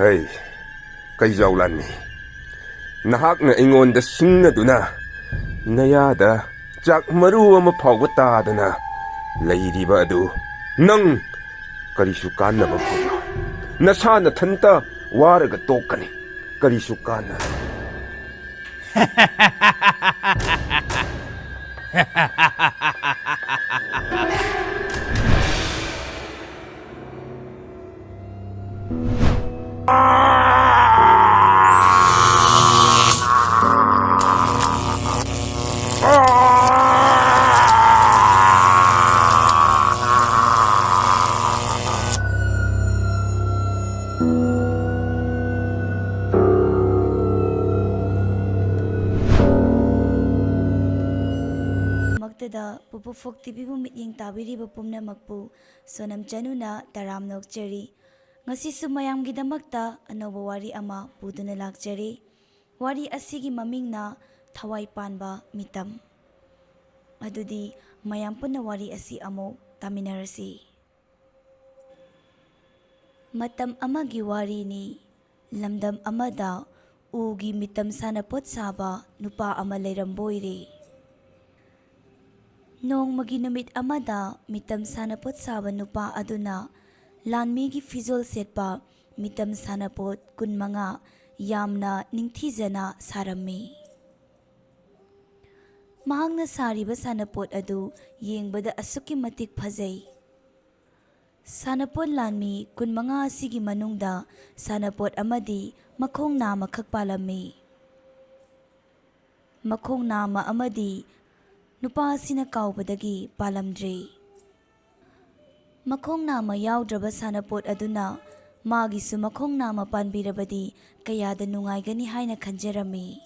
Hey, Kaijaulan ni. Nahak na ingon da sing na duna. Nayada, jak maru ama pawata dana. Leiriba adu. Nang, karisukan na magpuyo. Nasa na tanta, waraga tokani. Karisukan na. Pupu Folk TV bu mityeng tabiriba pumnamakpu sonam chanuna taram nokchari ngasisu mayamgidamakta anoba wari ama puduna lakchari wari asigi mamingna thawai panba mitam adudi mayam punna wari asi amo taminarasi matam amagi wari ni lamdam amada ugi mitam sanapot saba nupa ama leiramboire Nong maginumit amada mitam sanapot saba nupa aduna lanmigi fizol setpa mitam sanapot kun mga yamna ningthizana sarami. Mahangna sariba sanapot adu yengbada asuki matik phajai. Sanapot lanmi kun mga asigi manungda sanapot amadi makhong nama khakpalami. Makhong nama amadi nupa asina kaubadagi palamdre. Makhong nama yaudraba sanapot aduna magisu makhong nama panbirabadi kayada nungaygani haina khanjarami.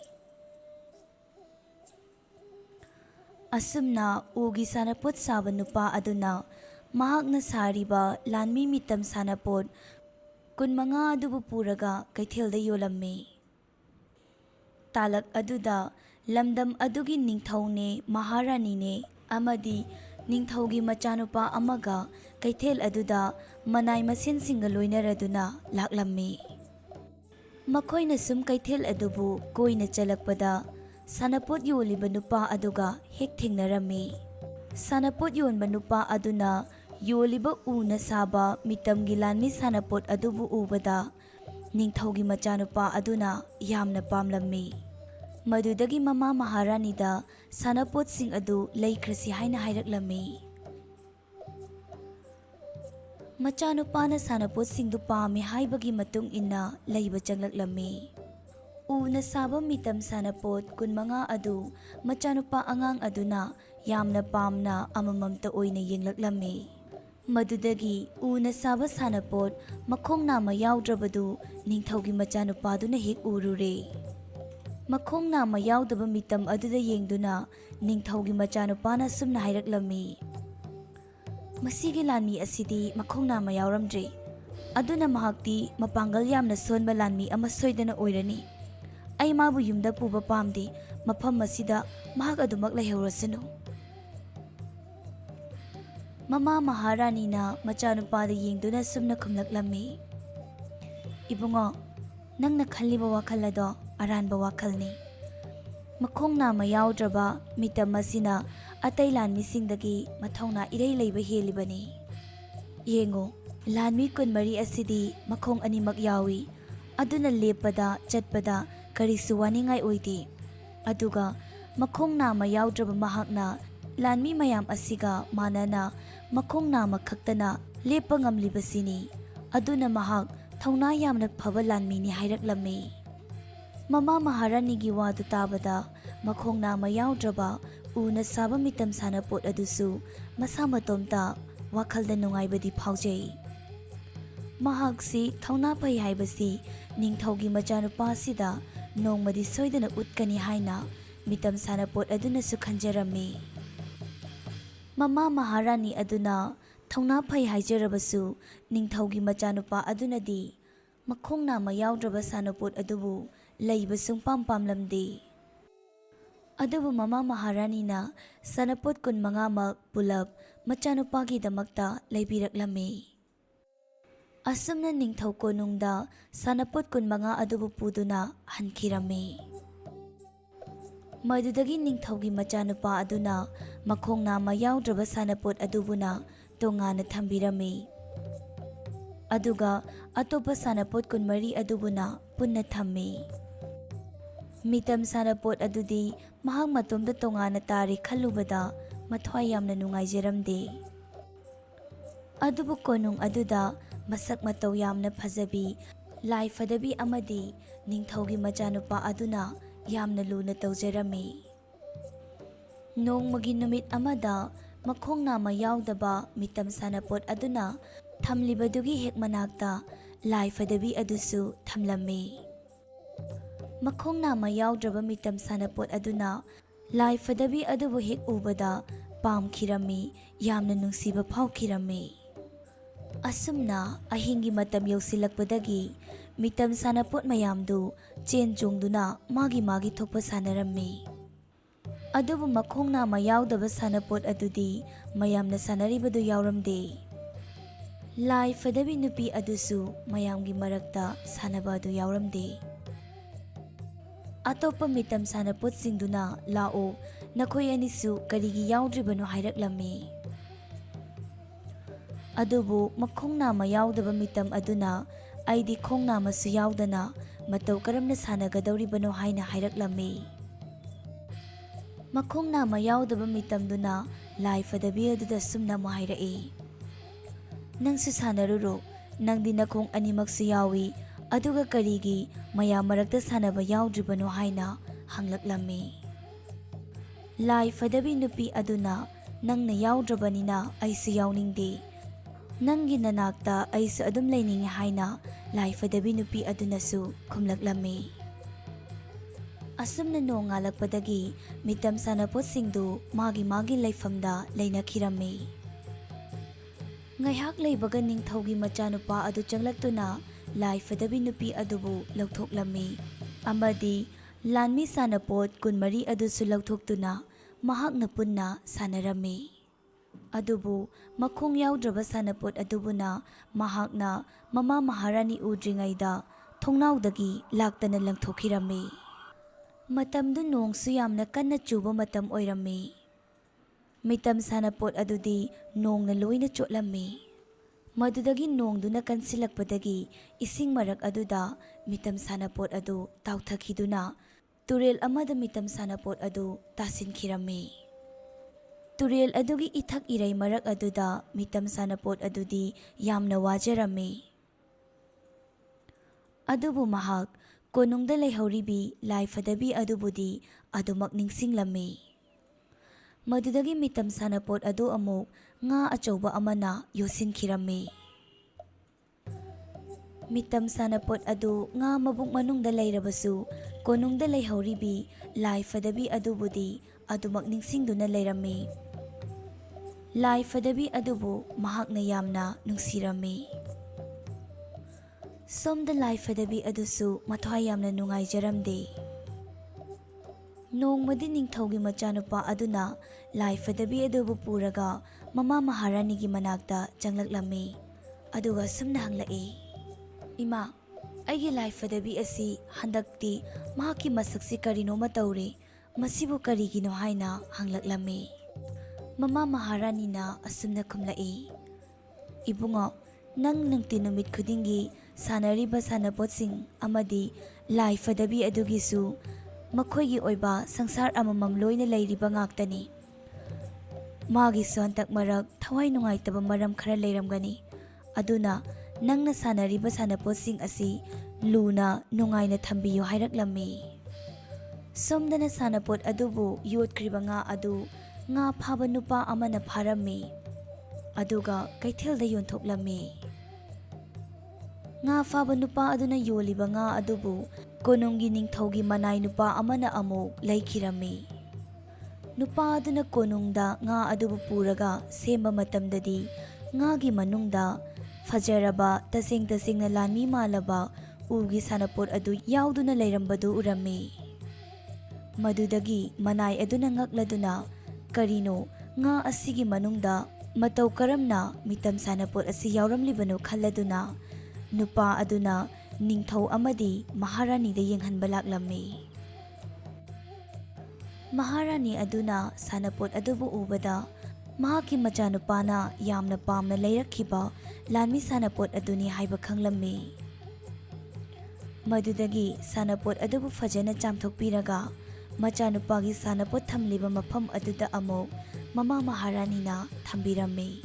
Asumna ugi sanapot saba nupa aduna mahakna sariba lanmi mitam sanapot kun mga adubu puraga kaithilda yolammi. Talak aduda lamdam adugi ningthawne maharani ne amadi ningthawgi machanupa amaga kaithel aduda manay masin singa loinaraduna laklammi. Makoyna sum kaithel adubu koyna chalakpada sanapot yoliba nupa aduga hek thengnarami. Sanapot yonba nupa aduna yoliba una saba mitamgi lanmi sanapot adubu ubada ningthawgi machanupa aduna yamna pamlammi. Madudagi mama maharanida sanapot sing adu laikhrasi haina hairaklammi. Machanupana sanapot sing du pami haibagi matung inna laiba changlaklammi. Una saba mitam sanapot kun mga adu machanupa angang aduna yamna pamna amamamta oina yenglaklammi. Madudagi una saba sanapot makhong nama yaudravadu ningthawgi machanupaduna hek urure. Makhong nama yaudaba mitam aduda yengduna ningthawgi machanupana sumna hairaklammi. Masigi lanmi asidi makhong nama yauramdre. Aduna mahakti mapangal yamna sonba lanmi ama soidana oirani. Ay mabu yumda puba pamdi mafam masida mahak adumak laihawrasanu. Mama maharani na machanupada yengduna sumna khumlaklammi. Ibungo, nang nakhalliba wakhalado aranba wakhalni. Makhong nama yaudraba mitam masina atay lanmi singdagi mathawna irei leiba helibani. Yengo, lanmi kunmari asidi makhong animak yawi. Aduna lepada chatpada karisu waningai oidi. Aduga makhong nama yaudraba mahakna lanmi mayam asiga manana makhong nama khaktana lepa ngamlibasini. Aduna mahak thawna yamna phaba lanmi ni hairaklammi. Mama maharanigi wadu tabada makhong nama yaudraba una saba mitam sanapot adusu masa matomta wakhalda nungaibadi phaujai. Mahaksi thawna pai haibasi ningthawgi machanupasida nongmadi soidana utkani haina mitam sanapot aduna su khanjarammi. Mama maharani aduna thawna pai haijarabasu ningthawgi machanupa adunadi makhong nama yaudraba sanapot adubu leiba sungpam pamlamdi. Adubu mama maharani na sanapot kun mga pulap machanupagi damakta leibiraklammi. ꯑꯁꯨꯝꯅ ꯅꯤꯡꯊꯧ ꯀꯣꯅꯨꯡꯗ ꯁꯥꯟꯅꯄꯣꯠ 25 ꯑꯗꯨꯕꯨ ꯄꯨꯗꯨꯅ ꯍꯟꯈꯤꯔꯝꯃꯤ꯫ ꯃꯗꯨꯗꯒꯤ ꯅꯤꯡꯊꯧꯒꯤ ꯃꯆꯥꯅꯨꯄꯥ ꯑꯗꯨꯅ ꯃꯈꯣꯡ ꯅꯥꯝꯃ ꯌꯥꯎꯗ꯭ꯔꯕ ꯁꯥꯟꯅꯄꯣꯠ ꯑꯗꯨꯕꯨꯅ ꯇꯣꯉꯥꯟꯅ ꯊꯝꯕꯤꯔꯝꯃꯤ, ꯑꯗꯨꯒ ꯑꯇꯣꯞꯄ ꯁꯥꯟꯅꯄꯣꯠ 24 ꯑꯗꯨꯕꯨꯅ ꯄꯨꯟꯅ ꯊꯝꯃꯤ꯫ ꯃꯤꯇꯝ ꯁꯥꯟꯅꯄꯣꯠ ꯑꯗꯨꯗꯤ ꯃꯍꯥꯛ ꯃꯇꯣꯝꯇ ꯇꯣꯉꯥꯟꯅ ꯇꯥꯔꯦ ꯈꯜꯂꯨꯕꯗ ꯃꯊ꯭ꯋꯥꯏ ꯌꯥꯝꯅ ꯅꯨꯡꯉꯥꯏꯖꯔꯝꯗꯦ꯫ ꯑꯗꯨꯕꯨ ꯀꯣꯅꯨꯡ ꯑꯗꯨꯗ ꯃꯁꯛ ꯃꯇꯧ ꯌꯥꯝꯅ ꯐꯖꯕꯤ ꯂꯥꯏ ꯐꯗꯕꯤ ꯑꯃꯗꯤ ꯅꯤꯡꯊꯧꯒꯤ ꯃꯆꯥꯅꯨꯄꯥ ꯑꯗꯨꯅ ꯌꯥꯝꯅ ꯂꯨꯅ ꯇꯧꯖꯔꯝꯃꯤ꯫ ꯅꯣꯡꯃꯒꯤ ꯅꯨꯃꯤꯠ ꯑꯃꯗ ꯃꯈꯣꯡ ꯅꯥꯝꯃ ꯌꯥꯎꯗꯕ ꯃꯤꯇꯝ ꯁꯥꯟꯅꯄꯣꯠ ꯑꯗꯨꯅ ꯊꯝꯂꯤꯕꯗꯨꯒꯤ ꯍꯦꯛ ꯃꯅꯥꯛꯇ ꯂꯥꯏ ꯐꯗꯕꯤ ꯑꯗꯨꯁꯨ ꯊꯝꯂꯝꯃꯤ꯫ ꯃꯈꯣꯡ ꯅꯥꯝꯃ ꯌꯥꯎꯗ꯭ꯔꯕ ꯃꯤꯇꯝ ꯁꯥꯟꯅꯄꯣꯠ ꯑꯗꯨꯅ ꯂꯥꯏ ꯐꯗꯕꯤ ꯑꯗꯨꯕꯨ ꯍꯦꯛ ꯎꯕꯗ ꯄꯥꯝꯈꯤꯔꯝꯃꯤ, ꯌꯥꯝꯅ ꯅꯨꯡꯁꯤꯕ ꯐꯥꯎꯈꯤꯔꯝꯃꯤ꯫ ꯑꯁꯨꯝꯅ ꯑꯍꯤꯡꯒꯤ ꯃꯇꯝ ꯌꯧꯁꯤꯜꯂꯛꯄꯗꯒꯤ ꯃꯤꯇꯝ ꯁꯥꯟꯅꯄꯣꯠ ꯃꯌꯥꯝꯗꯨ ꯆꯦꯟ ꯆꯣꯡꯗꯨꯅ ꯃꯥꯒꯤ ꯊꯣꯛꯄ ꯁꯥꯟꯅꯔꯝꯃꯤ꯫ ꯑꯗꯨꯕꯨ ꯃꯈꯣꯡ ꯅꯥꯝꯃ ꯌꯥꯎꯗꯕ ꯁꯥꯟꯅꯄꯣꯠ ꯑꯗꯨꯗꯤ ꯃꯌꯥꯝꯅ ꯁꯥꯟꯅꯔꯤꯕꯗꯨ ꯌꯥꯎꯔꯝꯗꯦ꯫ ꯂꯥꯏ ꯐꯗꯕꯤ ꯅꯨꯄꯤ ꯑꯗꯨꯁꯨ ꯃꯌꯥꯝꯒꯤ ꯃꯔꯛꯇ ꯁꯥꯟꯅꯕ ꯑꯗꯨ ꯌꯥꯎꯔꯝꯗꯦ꯫ ꯑꯇꯣꯞꯄ ꯃꯤꯇꯝ ꯁꯥꯟꯅꯄꯣꯠꯁꯤꯡꯗꯨꯅ ꯂꯥꯛꯑꯣ, ꯅꯈꯣꯏ ꯑꯅꯤꯁꯨ ꯀꯔꯤꯒꯤ ꯌꯥꯎꯗ꯭ꯔꯤꯕꯅꯣ ꯍꯥꯏꯔꯛꯂꯝꯃꯤ꯫ ꯑꯗꯨꯕꯨ ꯃꯈꯣꯡ ꯅꯥꯝꯃ ꯌꯥꯎꯗꯕ ꯃꯤꯇꯝ ꯑꯗꯨꯅ ꯑꯩꯗꯤ ꯈꯣꯡ ꯅꯥꯝꯃꯁꯨ ꯌꯥꯎꯗꯅ ꯃꯇꯧ ꯀꯔꯝꯅ ꯁꯥꯟꯅꯒꯗꯧꯔꯤꯕꯅꯣ ꯍꯥꯏꯅ ꯍꯥꯏꯔꯛꯂꯝꯃꯤ꯫ ꯃꯈꯣꯡ ꯅꯥꯝꯃ ꯌꯥꯎꯗꯕ ꯃꯤꯇꯝꯗꯨꯅ ꯂꯥꯏ ꯐꯗꯕꯤ ꯑꯗꯨꯗ ꯁꯨꯝꯅ ꯑꯃꯨꯛ ꯍꯥꯏꯔꯛꯏ, ꯅꯪꯁꯨ ꯁꯥꯟꯅꯔꯨꯔꯣ, ꯅꯪꯗꯤ ꯅꯈꯣꯡ ꯑꯅꯤꯃꯛꯁꯨ ꯌꯥꯎꯏ, ꯑꯗꯨꯒ ꯀꯔꯤꯒꯤ ꯃꯌꯥꯝ ꯃꯔꯛꯇ ꯁꯥꯟꯅꯕ ꯌꯥꯎꯗ꯭ꯔꯤꯕꯅꯣ ꯍꯥꯏꯅ ꯍꯪꯂꯛꯂꯝꯃꯤ꯫ ꯂꯥꯏ ꯐꯗꯕꯤ ꯅꯨꯄꯤ ꯑꯗꯨꯅ ꯅꯪꯅ ꯌꯥꯎꯗ꯭ꯔꯕꯅꯤꯅ ꯑꯩꯁꯨ ꯌꯥꯎꯅꯤꯡꯗꯦ, ꯅꯪꯒꯤ ꯅꯅꯥꯛꯇ ꯑꯩꯁꯨ ꯑꯗꯨꯝ ꯂꯩꯅꯤꯡꯉꯤ ꯍꯥꯏꯅ ꯂꯥꯏ ꯐꯗꯕꯤ ꯅꯨꯄꯤ ꯑꯗꯨꯅꯁꯨ ꯈꯨꯝꯂꯛꯂꯝꯃꯤ꯫ ꯑꯁꯨꯝꯅ ꯅꯣꯡ ꯉꯥꯜꯂꯛꯄꯗꯒꯤ ꯃꯤꯇꯝ ꯁꯥꯟꯅꯄꯣꯠꯁꯤꯡꯗꯨ ꯃꯥꯒꯤ ꯂꯩꯐꯝꯗ ꯂꯩꯅꯈꯤꯔꯝꯃꯤ꯫ ꯉꯥꯏꯍꯥꯛ ꯂꯩꯕꯒ ꯅꯤꯡꯊꯧꯒꯤ ꯃꯆꯥꯅꯨꯄꯥ ꯑꯗꯨ ꯆꯪꯂꯛꯇꯨꯅ ꯂꯥꯏ ꯐꯗꯕꯤ ꯅꯨꯄꯤ ꯑꯗꯨꯕꯨ ꯂꯧꯊꯣꯛꯂꯝꯃꯤ, ꯑꯃꯗꯤ ꯂꯥꯟꯃꯤ ꯁꯥꯟꯅꯄꯣꯠ 24 ꯑꯗꯨꯁꯨ ꯂꯧꯊꯣꯛꯇꯨꯅ ꯃꯍꯥꯛꯅ ꯄꯨꯟꯅ ꯁꯥꯟꯅꯔꯝꯃꯤ꯫ ꯑꯗꯨꯕꯨ ꯃꯈꯣꯡ ꯌꯥꯎꯗ꯭ꯔꯕ ꯁꯥꯟꯅꯄꯣꯠ ꯑꯗꯨꯕꯨꯅ ꯃꯍꯥꯛꯅ ꯃꯃꯥ ꯃꯍꯥꯔꯥꯅꯤ ꯎꯗ꯭ꯔꯤꯉꯩꯗ ꯊꯣꯡꯅꯥꯎꯗꯒꯤ ꯂꯥꯛꯇꯅ ꯂꯪꯊꯣꯛꯈꯤꯔꯝꯃꯤ꯫ ꯃꯇꯝꯗꯨ ꯅꯣꯡꯁꯨ ꯌꯥꯝꯅ ꯀꯟꯅ ꯆꯨꯕ ꯃꯇꯝ ꯑꯣꯏꯔꯝꯃꯤ꯫ ꯃꯤꯇꯝ ꯁꯥꯟꯅꯄꯣꯠ ꯑꯗꯨꯗꯤ ꯅꯣꯡꯅ ꯂꯣꯏꯅ ꯆꯣꯠꯂꯝꯃꯤ꯫ ꯃꯗꯨꯗꯒꯤ ꯅꯣꯡꯗꯨꯅ ꯀꯟꯁꯤꯜꯂꯛꯄꯗꯒꯤ ꯏꯁꯤꯡ ꯃꯔꯛ ꯑꯗꯨꯗ ꯃꯤꯇꯝ ꯁꯥꯟꯅꯄꯣꯠ ꯑꯗꯨ ꯇꯥꯎꯊꯈꯤꯗꯨꯅ ꯇꯨꯔꯦꯜ ꯑꯃꯗ ꯃꯤꯇꯝ ꯁꯥꯟꯅꯄꯣꯠ ꯑꯗꯨ ꯇꯥꯁꯤꯟꯈꯤꯔꯝꯃꯤ꯫ ꯇꯨꯔꯦꯜ ꯑꯗꯨꯒꯤ ꯏꯊꯛ ꯏꯔꯩ ꯃꯔꯛ ꯑꯗꯨꯗ ꯃꯤꯇꯝ ꯁꯥꯟꯅꯄꯣꯠ ꯑꯗꯨꯗꯤ ꯌꯥꯝꯅ ꯋꯥꯖꯔꯝꯃꯤ꯫ ꯑꯗꯨꯕꯨ ꯃꯍꯥꯛ ꯀꯣꯅꯨꯡꯗ ꯂꯩꯍꯧꯔꯤꯕꯤ ꯂꯥꯏ ꯐꯗꯕꯤ ꯑꯗꯨꯕꯨꯗꯤ ꯑꯗꯨꯃꯛ ꯅꯤꯡꯁꯤꯡꯂꯝꯃꯤ꯫ ꯃꯗꯨꯗꯒꯤ ꯃꯤꯇꯝ ꯁꯥꯟꯅꯄꯣꯠ ꯑꯗꯨ ꯑꯃꯨꯛ ꯉꯥ ꯑꯆꯧꯕ ꯑꯃꯅ ꯌꯣꯠꯁꯤꯟꯈꯤꯔꯝꯃꯤ꯫ ꯃꯤꯇꯝ ꯁꯥꯟꯅꯄꯣꯠ ꯑꯗꯨ ꯉꯥ ꯃꯕꯨꯛ ꯃꯅꯨꯡꯗ ꯂꯩꯔꯕꯁꯨ ꯀꯣꯅꯨꯡꯗ ꯂꯩꯍꯧꯔꯤꯕꯤ ꯂꯥꯏ ꯐꯗꯕꯤ ꯑꯗꯨꯕꯨꯗꯤ ꯑꯗꯨꯃꯛ ꯅꯤꯡꯁꯤꯡꯗꯨꯅ ꯂꯩꯔꯝꯃꯤ꯫ ꯂꯥꯏ ꯐꯗꯕꯤ ꯑꯗꯨꯕꯨ ꯃꯍꯥꯛꯅ ꯌꯥꯝꯅ ꯅꯨꯡꯁꯤꯔꯝꯃꯤ꯫ ꯁꯣꯝꯗ ꯂꯥꯏ ꯐꯗꯕꯤ ꯑꯗꯨꯁꯨ ꯃꯊ꯭ꯋꯥꯏ ꯌꯥꯝꯅ ꯅꯨꯡꯉꯥꯏꯖꯔꯝꯗꯦ꯫ ꯅꯣꯡꯃꯗꯤ ꯅꯤꯡꯊꯧꯒꯤ ꯃꯆꯥꯅꯨꯄꯥ ꯑꯗꯨꯅ ꯂꯥꯏ ꯐꯗꯕꯤ ꯑꯗꯨꯕꯨ ꯄꯨꯔꯒ ꯃꯃꯥ ꯃꯍꯥꯔꯥꯅꯤꯒꯤ ꯃꯅꯥꯛꯇ ꯆꯪꯂꯛꯂꯝꯃꯤ, ꯑꯗꯨꯒ ꯁꯨꯝꯅ ꯍꯪꯂꯛꯏ, ꯏꯃꯥ, ꯑꯩꯒꯤ ꯂꯥꯏ ꯐꯗꯕꯤ ꯑꯁꯤ ꯍꯟꯗꯛꯇꯤ ꯃꯍꯥꯛꯀꯤ ꯃꯁꯛꯁꯤ ꯀꯔꯤꯅꯣꯃ ꯇꯧꯔꯦ, ꯃꯁꯤꯕꯨ ꯀꯔꯤꯒꯤꯅꯣ ꯍꯥꯏꯅ ꯍꯪꯂꯛꯂꯝꯃꯤ꯫ ꯃꯃꯥ ꯃꯍꯥꯔꯥꯅꯤꯅ ꯑꯁꯨꯝꯅ ꯈꯨꯝꯂꯛꯏ, ꯏꯕꯨꯡꯉꯣ, ꯅꯪ ꯅꯨꯡꯇꯤ ꯅꯨꯃꯤꯠ ꯈꯨꯗꯤꯡꯒꯤ ꯁꯥꯟꯅꯔꯤꯕ ꯁꯥꯟꯅꯄꯣꯠꯁꯤꯡ ꯑꯃꯗꯤ ꯂꯥꯏ ꯐꯗꯕꯤ ꯑꯗꯨꯒꯤꯁꯨ ꯃꯈꯣꯏꯒꯤ ꯑꯣꯏꯕ ꯁꯪꯁꯥꯔ ꯑꯃꯃꯝ ꯂꯣꯏꯅ ꯂꯩꯔꯤꯕ ꯉꯥꯛꯇꯅꯤ꯫ ꯃꯥꯒꯤꯁꯨ ꯍꯟꯗꯛ ꯃꯔꯛ ꯊꯋꯥꯏ ꯅꯨꯡꯉꯥꯏꯇꯕ ꯃꯔꯝ ꯈꯔ ꯂꯩꯔꯝꯒꯅꯤ, ꯑꯗꯨꯅ ꯅꯪꯅ ꯁꯥꯟꯅꯔꯤꯕ ꯁꯥꯟꯅꯄꯣꯠꯁꯤꯡ ꯑꯁꯤ ꯂꯨꯅ ꯅꯨꯡꯉꯥꯏꯅ ꯊꯝꯕꯤꯌꯨ ꯍꯥꯏꯔꯛꯂꯝꯃꯤ꯫ ꯁꯣꯝꯗꯅ ꯁꯥꯟꯅꯄꯣꯠ ꯑꯗꯨꯕꯨ ꯌꯣꯠꯈ꯭ꯔꯤꯕ ꯉꯥ ꯑꯗꯨ ꯉꯥ ꯐꯥꯕ ꯅꯨꯄꯥ ꯑꯃꯅ ꯐꯥꯔꯝꯃꯤ, ꯑꯗꯨꯒ ꯀꯩꯊꯦꯜꯗ ꯌꯣꯟꯊꯣꯛꯂꯝꯃꯤ꯫ ꯉꯥ ꯐꯥꯕ ꯅꯨꯄꯥ ꯑꯗꯨꯅ ꯌꯣꯜꯂꯤꯕ ꯉꯥ ꯑꯗꯨꯕꯨ ꯀꯣꯅꯨꯡꯒꯤ ꯅꯤꯡꯊꯧꯒꯤ ꯃꯅꯥꯏ ꯅꯨꯄꯥ ꯑꯃꯅ ꯑꯃꯨꯛ ꯂꯩꯈꯤꯔꯝꯃꯤ꯫ ꯅꯨꯄꯥ ꯑꯗꯨꯅ ꯀꯣꯅꯨꯡꯗ ꯉꯥ ꯑꯗꯨꯕꯨ ꯄꯨꯔꯒ ꯁꯦꯝꯕ ꯃꯇꯝꯗꯗꯤ ꯉꯥꯒꯤ ꯃꯅꯨꯡꯗ ꯐꯖꯔꯕ ꯇꯁꯦꯡꯅ ꯂꯥꯟꯃꯤ ꯃꯥꯜꯂꯕ ꯎꯒꯤ ꯁꯥꯟꯅꯄꯣꯠ ꯑꯗꯨ ꯌꯥꯎꯗꯨꯅ ꯂꯩꯔꯝꯕꯗꯨ ꯎꯔꯝꯃꯤ꯫ ꯃꯗꯨꯗꯒꯤ ꯃꯅꯥꯏ ꯑꯗꯨꯅ ꯉꯛꯂꯗꯨꯅ ꯀꯔꯤꯅꯣ ꯉꯥ ꯑꯁꯤꯒꯤ ꯃꯅꯨꯡꯗ ꯃꯇꯧ ꯀꯔꯝꯅ ꯃꯤꯇꯝ ꯁꯥꯟꯅꯄꯣꯠ ꯑꯁꯤ ꯌꯥꯎꯔꯝꯂꯤꯕꯅꯣ ꯈꯜꯂꯗꯨꯅ nupa aduna ningthau amadi maharani da yenghanba laklammi. Maharani aduna sanapot adubu ubada mahaki machanupana yamna pamna leirakhiba lanmi sanapot aduni haiba khanglammi. Madudagi sanapot adubu fajana chamthokpiraga machanupagi sanapot thamliba mafam aduda amok mama maharani na thambirammi.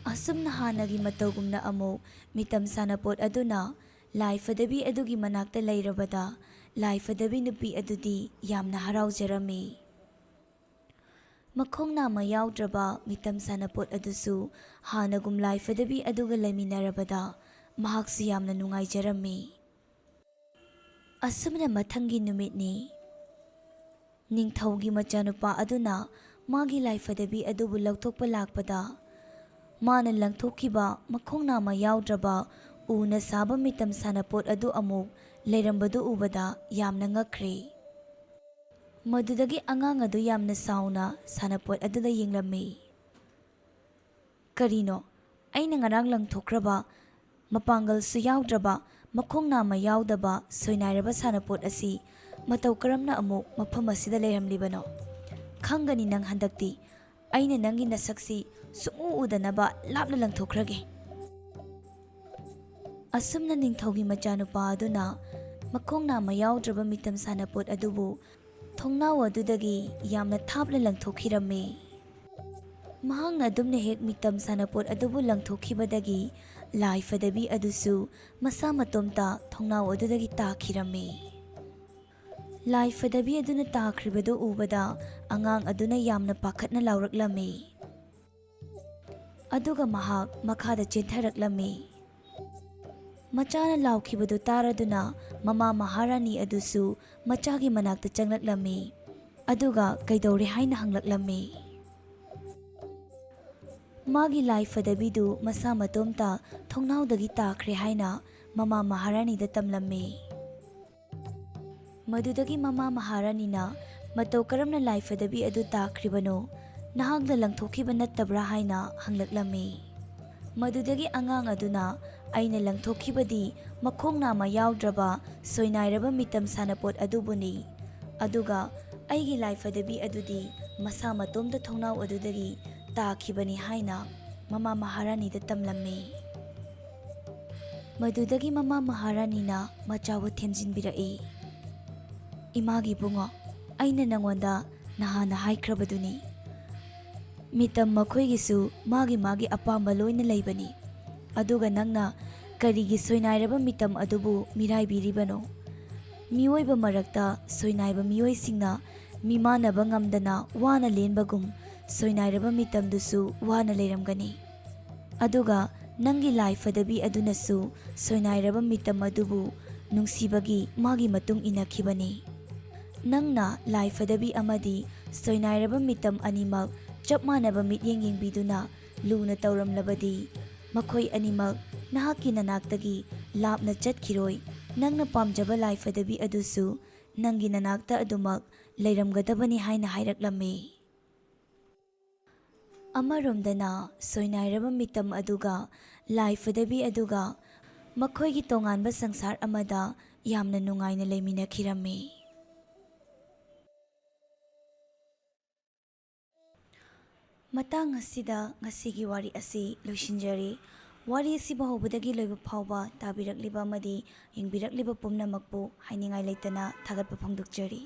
Asumna hanagi matawgumna amok mitam sanapot aduna lai fadabi adugi manakta leirabada lai fadabi nupi adudi yamna haraujarami. Makhongna ma yaudraba mitam sanapot adusu hanagum lai fadabi aduga laiminarabada mahaksu yamna nungaijarami. Asumna mathangi numitni ningthaugi machanupa aduna magi lai fadabi adubu lauthokpa lakpada mana langthokhiba makhongna ma yaudraba una saba mitam sanapot adu amuk leirambadu ubada yamna ngakre. Madudagi angang adu yamna sauna sanapot aduda yenglammi. Karino aina ngarang langthokraba mapangal su yaudraba makhongna ma yaudaba soinairaba sanapot asi matau karamna amuk mafam asida leiramlibano. Khangani nang handakti aina nangi nasaksi sumu udanaba lapna langthokrage. Asumna ningthaugi machanupa aduna makhongna ma yaudraba mitam sanapot adubu thongnaw adudagi yamna thapna langthokhirammi. Mahangna adumna hek mitam sanapot adubu langthokhibadagi lai fadabi adusu masa matomta thongnaw adudagi takhirammi. Lai fadabi aduna takhribadu ubada angang aduna yamna pakhatna lauraklammi. Aduga mahak makhada chentharaklammi. Machana laukhibadu taraduna mama maharani adusu machagi manakta changlaklammi. Aduga kaidori haina hanglaklammi. Magi lai fadabidu masa matomta thongnawdagi takhre haina mama maharani da tamlammi. Madudagi mama maharani na matau karamna lai fadabi adu takhribano nahagda langthokhiba nattabra haina hanglaklammi. Madudagi angang aduna aina langthokhibadi makhongna ma yaudraba soinairaba mitam sanapot adubuni. Aduga aigi lai fadabi adudi masa matomda thongnaw adudagi takhibani haina mama maharani da tamlammi. Madudagi mama maharani na machawa themjinbirai. Imagi bungo aina nangonda nahana haikrabaduni. Mitam makhoigisu magi apamba loina leibani. Aduga nangna karigi soinairaba mitam adubu miraibiribano. Miyoiba marakta soinaiba miyoisingna mimanaba ngamdana wana lenbagum soinairaba mitamdusu wana leiramgani. Aduga nangi lai fadabi adunasu soinairaba mitam adubu nungsibagi magi matung inakhibani. Nangna lai fadabi amadi soinairaba mitam animak chapmanaba mityeng yengbiduna luna tauramlabadi makhoi animak nahaki nanaktagi lapna chatkiroi nangna pamjaba lai fadabi adusu nangi nanakta adumak leiramgadabani haina hairaklammi. Amaromdana soinairaba mitam aduga lai fadabi aduga makhoigi tonganba sangsar amada yamna nungaina leiminakhirammi. Matang asida ngasigi wari asi loisinjari. Wari asi bahobudagi loiba phawba tabirakliba amadi yengbirakliba pumnamakpu hainingai leitana thagatpa phongdokjari.